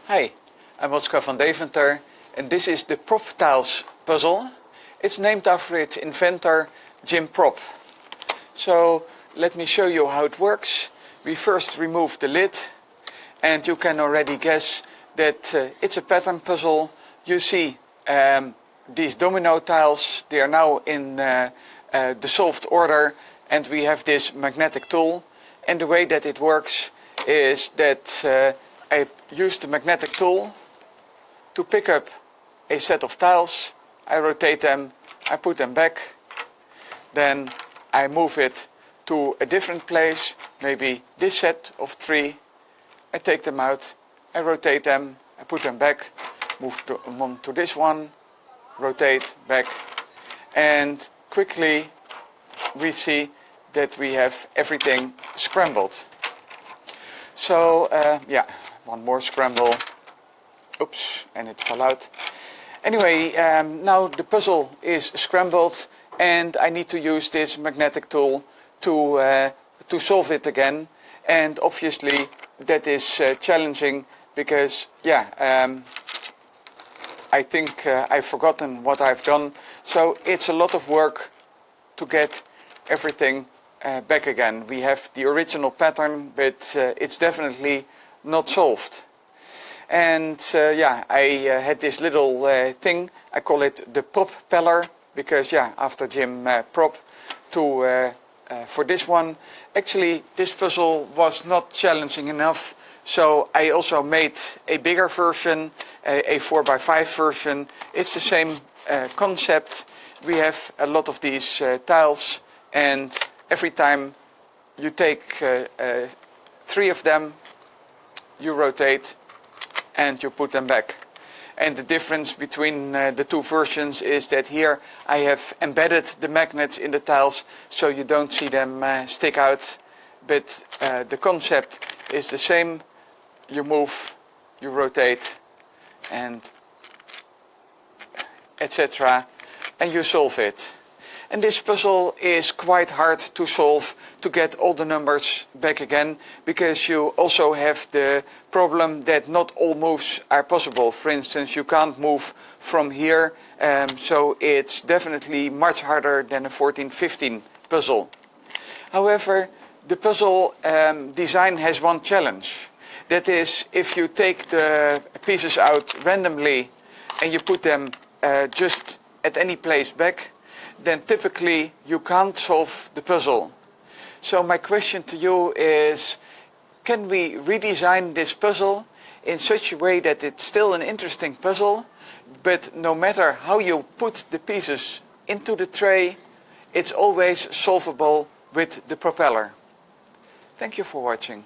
Hi, I'm Oskar van Deventer and this is the Propp Tiles puzzle. It's named after its inventor, Jim Propp. So let me show you how it works. We first remove the lid and you can already guess that it's a pattern puzzle. You see these domino tiles, they are now in the solved order, and we have this magnetic tool. And the way that it works is that I use the magnetic tool to pick up a set of tiles. I rotate them, I put them back, then I move it to a different place, maybe this set of 3. I take them out, I rotate them, I put them back, move on to this one, rotate, back, and quickly we see that we have everything scrambled. So yeah, one more scramble. Oops, and it fell out. Anyway, now the puzzle is scrambled and I need to use this magnetic tool to solve it again. And obviously that is challenging because, yeah, I think I've forgotten what I've done. So it's a lot of work to get everything back again. We have the original pattern, but it's definitely not solved. And yeah, I had this little thing, I call it the Propp because, yeah, after Jim Propp, for this one. Actually, this puzzle was not challenging enough, so I also made a bigger version, a 4x5 version. It's the same concept. We have a lot of these tiles, and every time you take 3 of them, you rotate and you put them back. And the difference between the 2 versions is that here I have embedded the magnets in the tiles so you don't see them stick out. But the concept is the same. You move, you rotate, and etc. and you solve it. And this puzzle is quite hard to solve, to get all the numbers back again, because you also have the problem that not all moves are possible. For instance, you can't move from here, so it's definitely much harder than a 14-15 puzzle. However, the puzzle design has one challenge. That is, if you take the pieces out randomly and you put them just at any place back, then typically you can't solve the puzzle. So my question to you is, can we redesign this puzzle in such a way that it's still an interesting puzzle, but no matter how you put the pieces into the tray, it's always solvable with the propeller? Thank you for watching.